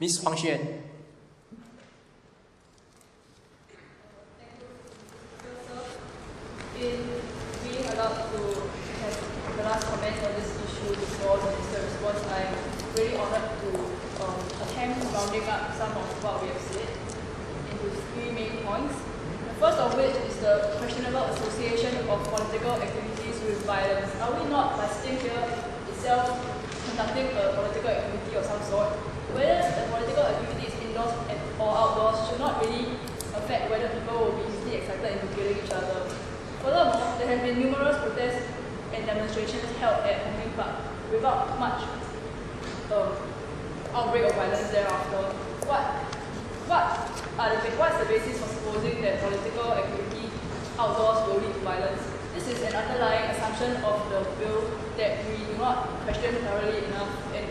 Ms. Huang Xuan. In being allowed to have the last comment on this issue before the Minister's response, I'm really honored to attempt rounding up some of what we have said into 3 main points. The first of which is the questionable association of political activities with violence. Are we not, by sitting here itself, conducting a political activity of some sort? Whether the political activity is indoors or outdoors should not really affect whether people will be easily excited into killing each other. Furthermore, there have been numerous protests and demonstrations held at Hong Lim Park without much outbreak of violence thereafter. What's the basis for supposing that political activity outdoors will lead to violence? This is an underlying assumption of the bill that we do not question thoroughly enough, and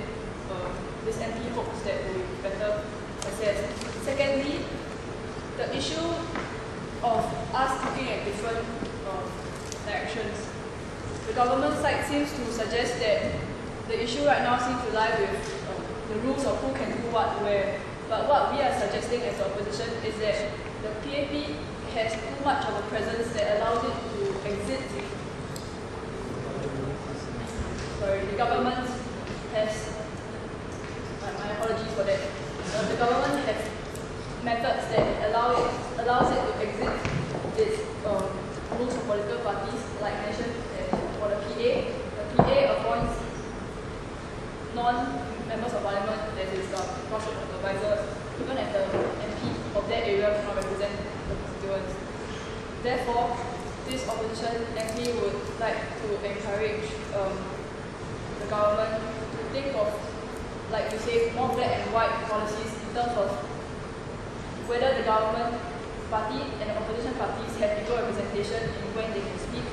this MP hopes that we will better assess. Secondly, the issue of us looking at different directions. The government side seems to suggest that the issue right now seems to lie with the rules of who can do what where. But what we are suggesting as the opposition is that the PAP has too much of a presence that allows it to exit. The government has, my apologies for that. The government has methods that allows it to exit its rules of political parties, like mentioned for the PA. The PA appoints non-members of parliament, that is cross-check advisors, even if the MP of that area cannot represent the constituents. Therefore, this opposition MP would like to encourage the government to think of, like you say, more black and white policies in terms of whether the government party and the opposition parties have equal representation in when they can speak,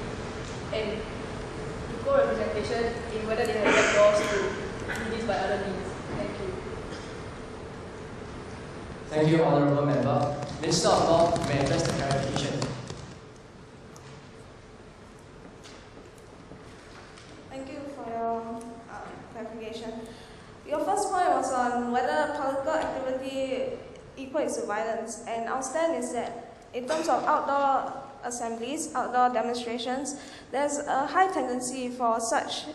and equal representation in whether they have backdoors to do this by other means. Thank you. Thank you, Honourable Member. Minister of Law, may address the clarification. Thank you for your clarification. Your first point was on whether political activity equates to violence, and our stand is that in terms of outdoor assemblies, outdoor demonstrations, there's a high tendency for such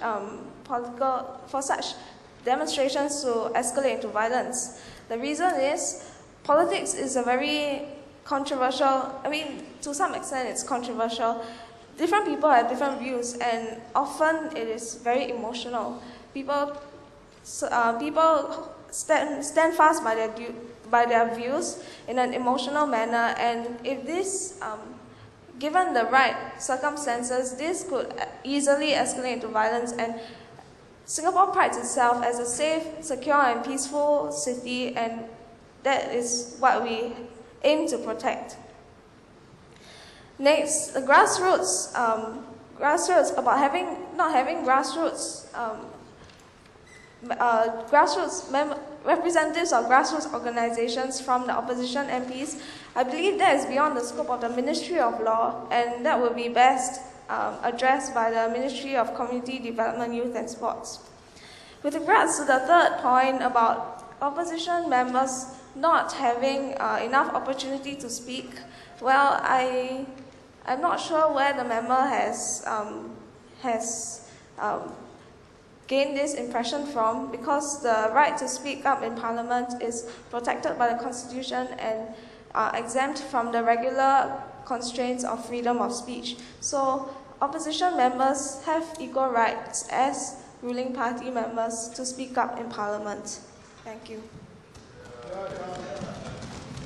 demonstrations to escalate into violence. The reason is politics is a very controversial, to some extent it's controversial. Different people have different views, and often it is very emotional. People stand fast by their views in an emotional manner, and if this, given the right circumstances, this could easily escalate into violence. And Singapore prides itself as a safe, secure and peaceful city, and that is what we aim to protect. Next, the grassroots, about not having grassroots, representatives of grassroots organizations from the opposition MPs. I believe that is beyond the scope of the Ministry of Law, and that will be best addressed by the Ministry of Community Development, Youth and Sports. With regards to the third point about opposition members not having enough opportunity to speak, well, I'm not sure where the member has gained this impression from, because the right to speak up in Parliament is protected by the Constitution and exempt from the regular constraints of freedom of speech. So opposition members have equal rights as ruling party members to speak up in Parliament. Thank you.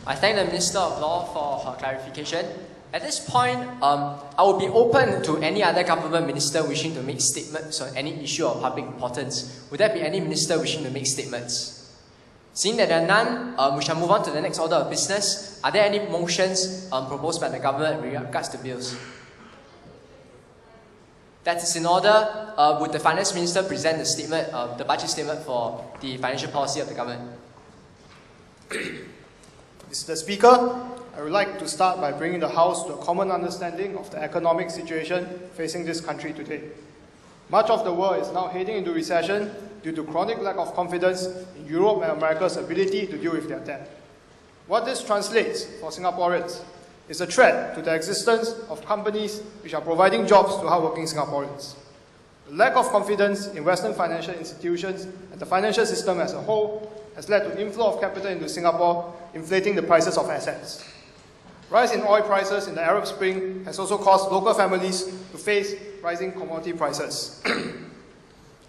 I thank the Minister of Law for her clarification. At this point, I will be open to any other government minister wishing to make statements on any issue of public importance. Would there be any minister wishing to make statements? Seeing that there are none, we shall move on to the next order of business. Are there any motions proposed by the government with regards to bills? That is in order. Would the Finance Minister present the statement, the budget statement for the financial policy of the government? Mr. Speaker, I would like to start by bringing the House to a common understanding of the economic situation facing this country today. Much of the world is now heading into recession due to chronic lack of confidence in Europe and America's ability to deal with their debt. What this translates for Singaporeans is a threat to the existence of companies which are providing jobs to hardworking Singaporeans. The lack of confidence in Western financial institutions and the financial system as a whole has led to inflow of capital into Singapore, inflating the prices of assets. Rise in oil prices in the Arab Spring has also caused local families to face rising commodity prices.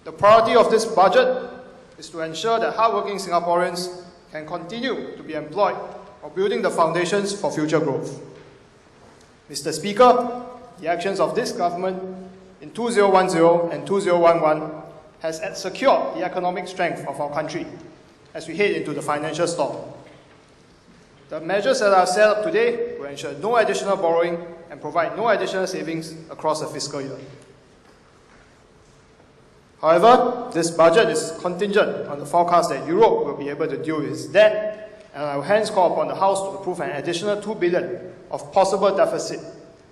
The priority of this budget is to ensure that hardworking Singaporeans can continue to be employed while building the foundations for future growth. Mr. Speaker, the actions of this government in 2010 and 2011 has secured the economic strength of our country as we head into the financial storm. The measures that are set up today will ensure no additional borrowing and provide no additional savings across the fiscal year. However, this budget is contingent on the forecast that Europe will be able to deal with its debt, and I will hence call upon the House to approve an additional $2 billion of possible deficit,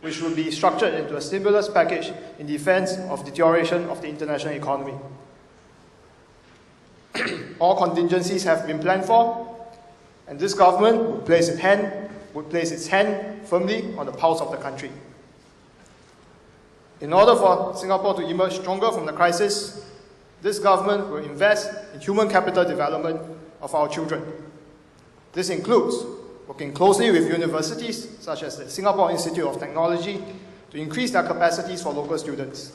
which will be structured into a stimulus package in defense of deterioration of the international economy. All contingencies have been planned for, and this government would place its hand firmly on the pulse of the country. In order for Singapore to emerge stronger from the crisis, this government will invest in human capital development of our children. This includes working closely with universities such as the Singapore Institute of Technology to increase their capacities for local students.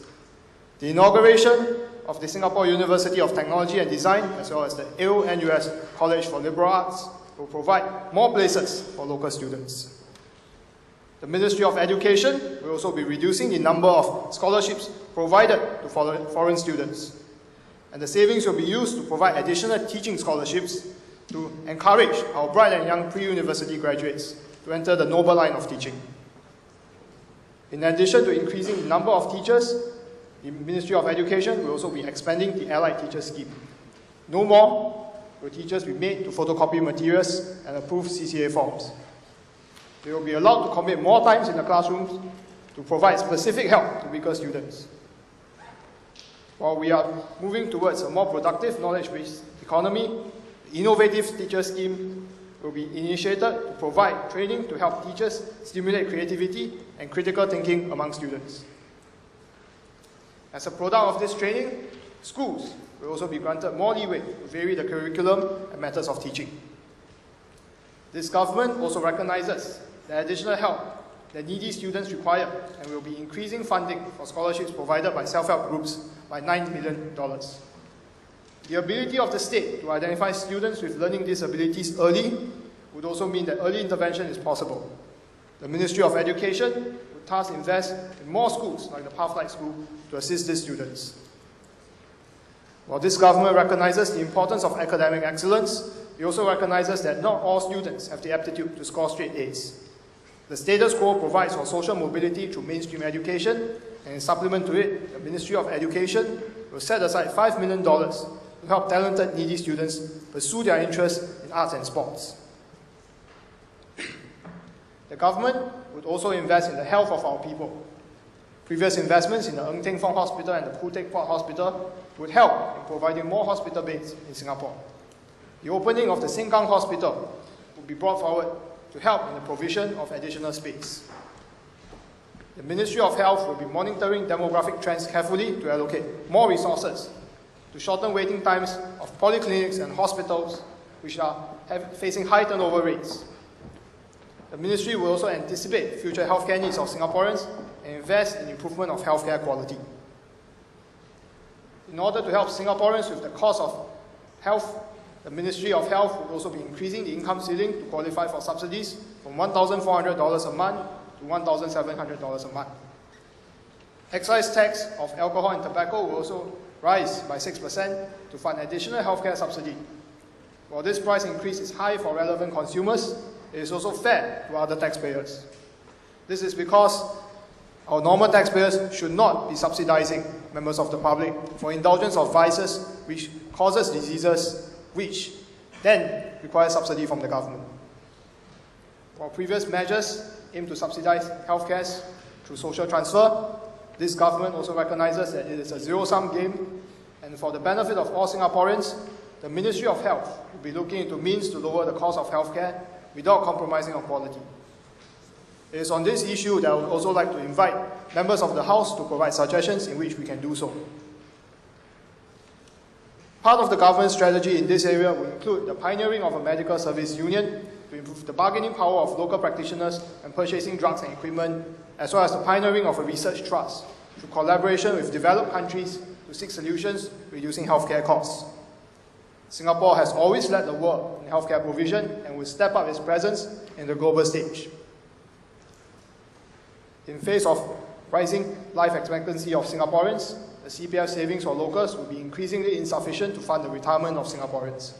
The inauguration of the Singapore University of Technology and Design, as well as the AUNUS College for Liberal Arts, will provide more places for local students. The Ministry of Education will also be reducing the number of scholarships provided to foreign students. And the savings will be used to provide additional teaching scholarships to encourage our bright and young pre-university graduates to enter the noble line of teaching. In addition to increasing the number of teachers, the Ministry of Education will also be expanding the Allied Teacher Scheme. No more will teachers be made to photocopy materials and approve CCA forms. They will be allowed to commit more times in the classrooms to provide specific help to weaker students. While we are moving towards a more productive knowledge-based economy, the Innovative Teacher Scheme will be initiated to provide training to help teachers stimulate creativity and critical thinking among students. As a product of this training, schools will also be granted more leeway to vary the curriculum and methods of teaching. This government also recognizes the additional help that needy students require and will be increasing funding for scholarships provided by self-help groups by $9 million. The ability of the state to identify students with learning disabilities early would also mean that early intervention is possible. The Ministry of Education would thus invest in more schools like the Pathlight School to assist these students. While this government recognizes the importance of academic excellence, it also recognizes that not all students have the aptitude to score straight A's. The status quo provides for social mobility through mainstream education, and in supplement to it, the Ministry of Education will set aside $5 million to help talented, needy students pursue their interests in arts and sports. The government would also invest in the health of our people. Previous investments in the Ng Teng Fong Hospital and the Khoo Teck Puat Hospital would help in providing more hospital beds in Singapore. The opening of the Sengkang Hospital would be brought forward to help in the provision of additional space. The Ministry of Health will be monitoring demographic trends carefully to allocate more resources to shorten waiting times of polyclinics and hospitals which are facing high turnover rates. The Ministry will also anticipate future healthcare needs of Singaporeans and invest in improvement of healthcare quality. In order to help Singaporeans with the cost of health, the Ministry of Health will also be increasing the income ceiling to qualify for subsidies from $1,400 a month to $1,700 a month. Excise tax of alcohol and tobacco will also rise by 6% to fund additional healthcare subsidy. While this price increase is high for relevant consumers, it is also fair to other taxpayers. This is because our normal taxpayers should not be subsidizing members of the public for indulgence of vices which causes diseases which then require subsidy from the government. While previous measures aim to subsidize healthcare through social transfer, this government also recognizes that it is a zero-sum game and And for the benefit of all Singaporeans, the Ministry of Health will be looking into means to lower the cost of healthcare without compromising on quality. It is on this issue that I would also like to invite members of the House to provide suggestions in which we can do so. Part of the government's strategy in this area will include the pioneering of a medical service union to improve the bargaining power of local practitioners and purchasing drugs and equipment, as well as the pioneering of a research trust through collaboration with developed countries to seek solutions reducing healthcare costs. Singapore has always led the world in healthcare provision and will step up its presence in the global stage. In face of rising life expectancy of Singaporeans, the CPF savings for locals will be increasingly insufficient to fund the retirement of Singaporeans.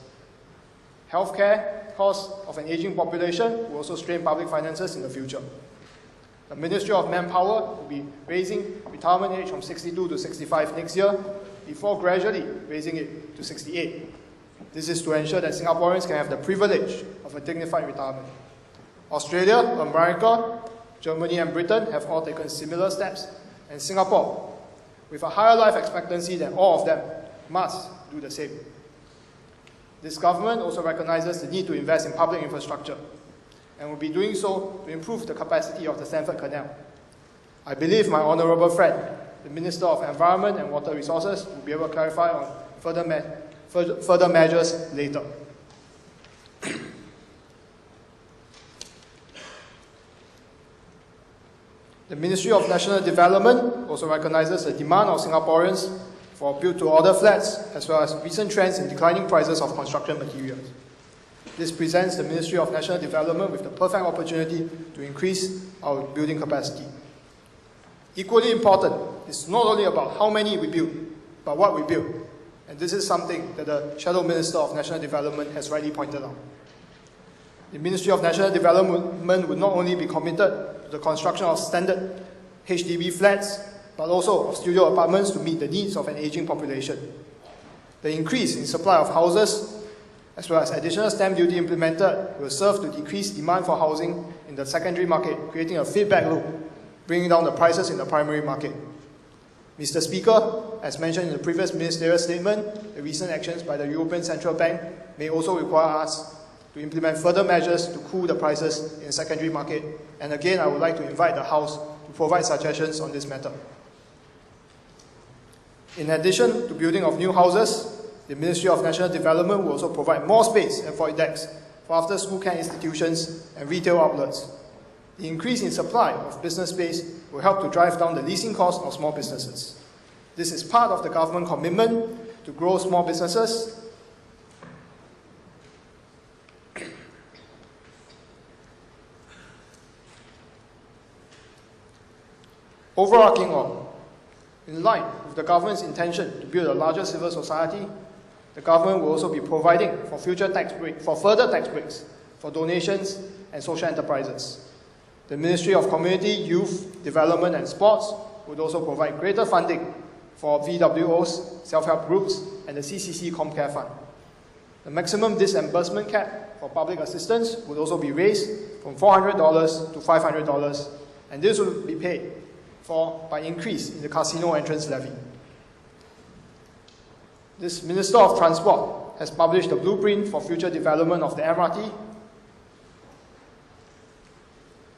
Healthcare costs of an aging population will also strain public finances in the future. The Ministry of Manpower will be raising retirement age from 62 to 65 next year, before gradually raising it to 68. This is to ensure that Singaporeans can have the privilege of a dignified retirement. Australia, America, Germany and Britain have all taken similar steps, and Singapore, with a higher life expectancy than all of them, must do the same. This government also recognizes the need to invest in public infrastructure, and will be doing so to improve the capacity of the Stamford Canal. I believe my honourable friend, the Minister of Environment and Water Resources, will be able to clarify on further measures later. The Ministry of National Development also recognizes the demand of Singaporeans for built-to-order flats, as well as recent trends in declining prices of construction materials. This presents the Ministry of National Development with the perfect opportunity to increase our building capacity. Equally important is not only about how many we build, but what we build. And this is something that the Shadow Minister of National Development has rightly pointed out. The Ministry of National Development would not only be committed to the construction of standard HDB flats, but also of studio apartments to meet the needs of an aging population. The increase in supply of houses, as well as additional stamp duty implemented, will serve to decrease demand for housing in the secondary market, creating a feedback loop, bringing down the prices in the primary market. Mr. Speaker, as mentioned in the previous ministerial statement, the recent actions by the European Central Bank may also require us to implement further measures to cool the prices in the secondary market. And again, I would like to invite the House to provide suggestions on this matter. In addition to building of new houses, the Ministry of National Development will also provide more space and void decks for after-school care institutions and retail outlets. The increase in supply of business space will help to drive down the leasing cost of small businesses. This is part of the government commitment to grow small businesses. Overarching on, in line with the government's intention to build a larger civil society, the government will also be providing for further tax breaks for donations and social enterprises. The Ministry of Community, Youth, Development and Sports would also provide greater funding for VWOs, self-help groups, and the CCC Comcare Fund. The maximum disbursement cap for public assistance would also be raised from $400 to $500, and this will be paid for by increase in the casino entrance levy. This Minister of Transport has published a blueprint for future development of the MRT,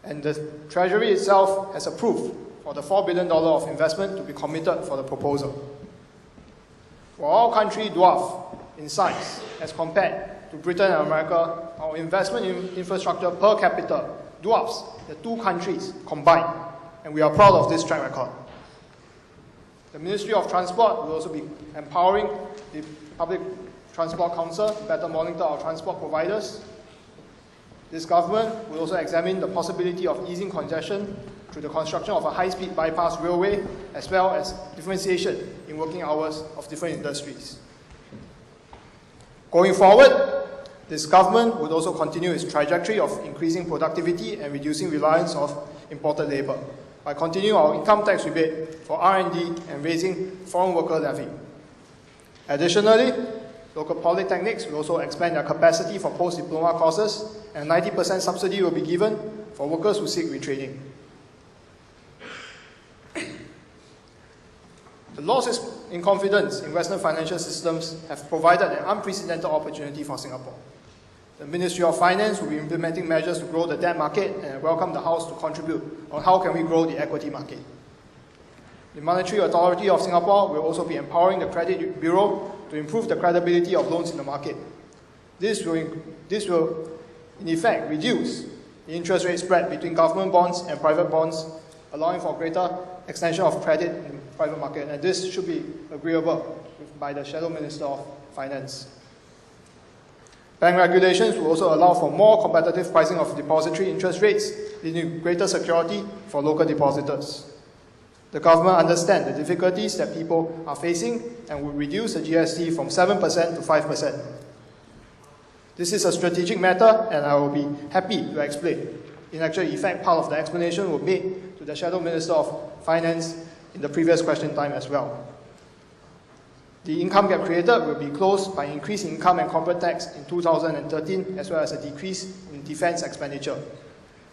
and the Treasury itself has approved for the $4 billion of investment to be committed for the proposal. For our country dwarf in size as compared to Britain and America, our investment in infrastructure per capita dwarfs the two countries combined, and we are proud of this track record. The Ministry of Transport will also be empowering the Public Transport Council to better monitor our transport providers. This government will also examine the possibility of easing congestion through the construction of a high-speed bypass railway, as well as differentiation in working hours of different industries. Going forward, this government would also continue its trajectory of increasing productivity and reducing reliance of imported labour by continuing our income tax rebate for R&D and raising foreign worker levy. Additionally, local polytechnics will also expand their capacity for post-diploma courses, and 90% subsidy will be given for workers who seek retraining. The losses in confidence in Western financial systems have provided an unprecedented opportunity for Singapore. The Ministry of Finance will be implementing measures to grow the debt market, and I welcome the House to contribute on how can we grow the equity market. The Monetary Authority of Singapore will also be empowering the Credit Bureau to improve the credibility of loans in the market. This will in effect reduce the interest rate spread between government bonds and private bonds, allowing for greater extension of credit in the private market, and this should be agreeable by the Shadow Minister of Finance. Bank regulations will also allow for more competitive pricing of depository interest rates, leading to greater security for local depositors. The government understands the difficulties that people are facing and will reduce the GST from 7% to 5%. This is a strategic matter, and I will be happy to explain. In actual effect, part of the explanation was made to the Shadow Minister of Finance in the previous question time as well. The income gap created will be closed by increased income and corporate tax in 2013, as well as a decrease in defense expenditure.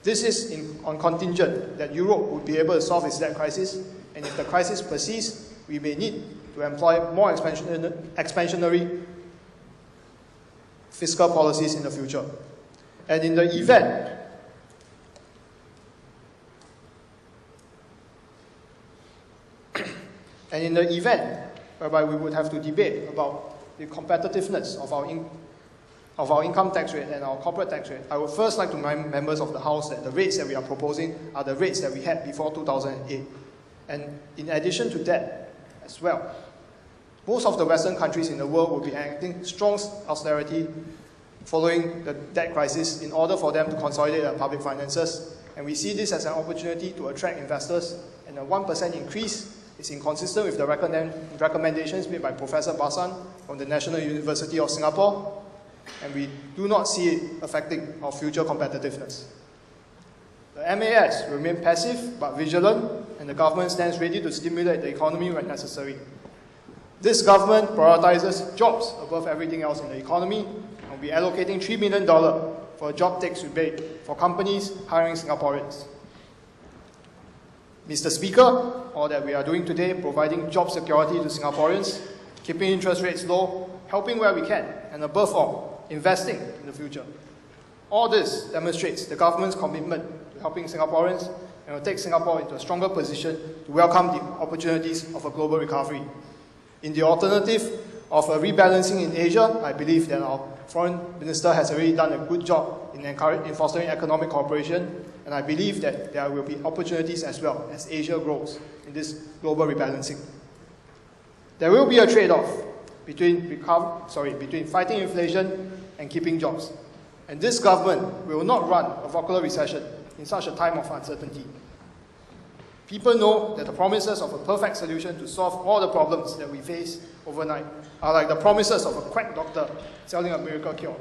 This is on contingent that Europe would be able to solve its debt crisis, and if the crisis persists, we may need to employ more expansionary fiscal policies in the future. And in the event whereby we would have to debate about the competitiveness of our income tax rate and our corporate tax rate, I would first like to remind members of the House that the rates that we are proposing are the rates that we had before 2008. And in addition to that as well, most of the Western countries in the world will be enacting strong austerity following the debt crisis in order for them to consolidate their public finances. And we see this as an opportunity to attract investors, and a 1% increase is inconsistent with the recommendations made by Professor Basan from the National University of Singapore, and we do not see it affecting our future competitiveness. The MAS will remain passive but vigilant, and the government stands ready to stimulate the economy when necessary. This government prioritizes jobs above everything else in the economy, and will be allocating $3 million for a job tax rebate for companies hiring Singaporeans. Mr. Speaker, all that we are doing today, providing job security to Singaporeans, keeping interest rates low, helping where we can, and above all, investing in the future. All this demonstrates the government's commitment to helping Singaporeans and will take Singapore into a stronger position to welcome the opportunities of a global recovery. In the alternative of a rebalancing in Asia, I believe that our Foreign Minister has already done a good job in fostering economic cooperation, and I believe that there will be opportunities as well as Asia grows in this global rebalancing. There will be a trade-off between fighting inflation and keeping jobs. And this government will not run a volatile recession in such a time of uncertainty. People know that the promises of a perfect solution to solve all the problems that we face overnight are like the promises of a quack doctor selling a miracle cure.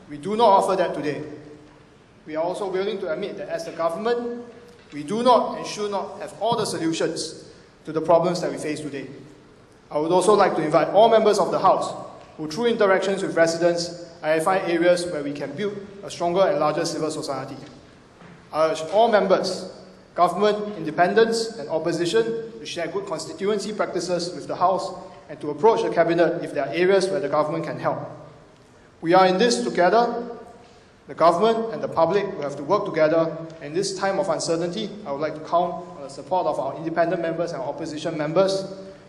We do not offer that today. We are also willing to admit that as the government, we do not and should not have all the solutions to the problems that we face today. I would also like to invite all members of the House who, through interactions with residents, identify areas where we can build a stronger and larger civil society. I urge all members, government, independents, and opposition to share good constituency practices with the House and to approach the Cabinet if there are areas where the government can help. We are in this together. The government and the public will have to work together. In this time of uncertainty, I would like to count on the support of our independent members and opposition members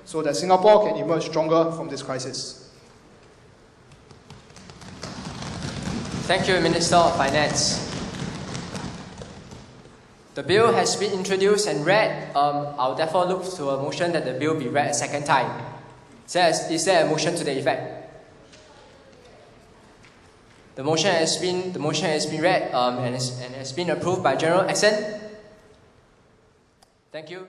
so that Singapore can emerge stronger from this crisis. Thank you, Minister of Finance. The bill has been introduced and read. I'll therefore look to a motion that the bill be read a second time. Is there a motion to the effect? The motion has been read and has been approved by general assent. Thank you.